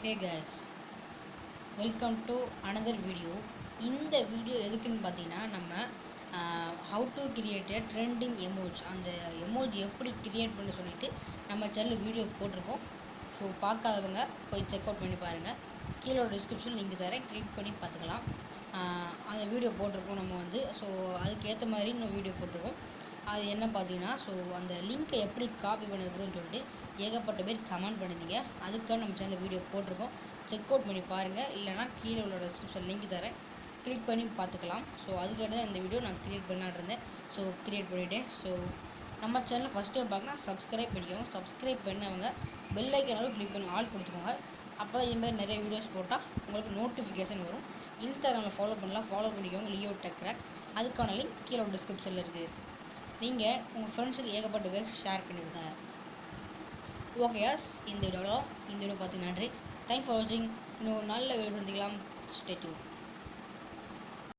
Hey guys, welcome to another video. இந்த video எதுக்குன்னு பார்த்தீங்கன்னா நம்ம how to create a trending emoji அந்த எமோஜி எப்படி கிரியேட் பண்ண சொல்லிட்டு நம்ம சேனலில் வீடியோ போட்டிருக்கோம். ஸோ பார்க்காதவங்க போய் செக் அவுட் பண்ணி பாருங்கள். கீழே டிஸ்கிரிப்ஷன் லிங்க் தரேன், கிளிக் பண்ணி பார்த்துக்கலாம். அந்த வீடியோ போட்டிருக்கோம் நம்ம ஸோ அதுக்கேற்ற மாதிரி இன்னும் வீடியோ போட்டிருக்கோம். அது என்ன பார்த்தீங்கன்னா, ஸோ அந்த லிங்க்கை எப்படி காப்பி பண்ணதுன்னு சொல்லிட்டு ஏகப்பட்ட பேர் கமெண்ட் பண்ணியிருந்தீங்க. அதுக்காக நம்ம சேனலில் வீடியோ போட்டிருக்கோம். செக் அவுட் பண்ணி பாருங்கள். இல்லைனா கீழே உள்ள டிஸ்கிரிப்ஷன் லிங்க் தரேன், கிளிக் பண்ணி பார்த்துக்கலாம். ஸோ அதுக்காக தான் இந்த வீடியோ நான் க்ரியேட் பண்ணலான்னு இருந்தேன். ஸோ க்ரியேட் பண்ணிவிட்டேன். ஸோ நம்ம சேனலை ஃபஸ்ட் டைம் பார்க்கணும், சப்ஸ்கிரைப் பண்ணிக்கோங்க. சப்ஸ்கிரைப் பண்ணவங்க பெல் ஐக்கனாலும் கிளிக் பண்ணி ஆல் கொடுத்துக்கோங்க. அப்போ தான் இதுமாதிரி நிறைய வீடியோஸ் போட்டால் உங்களுக்கு நோட்டிஃபிகேஷன் வரும். இன்ஸ்டாகிராமில் ஃபாலோ பண்ணலாம், ஃபாலோ பண்ணிக்கோங்க, லியோ டெக் கிராக். அதுக்கான லிங்க் கீழே டிஸ்கிரிப்ஷனில் இருக்குது. நீங்கள் உங்கள் ஃப்ரெண்ட்ஸுக்கு ஏகப்பட்ட பேர் ஷேர் பண்ணிவிடுங்க. ஓகே யாஸ், இந்த வீடியோ பார்த்து நன்றி. தேங்க்ஸ் ஃபார் வாட்சிங். இன்னும் நல்ல வீடியோ சந்திக்கலாம். Stay tune.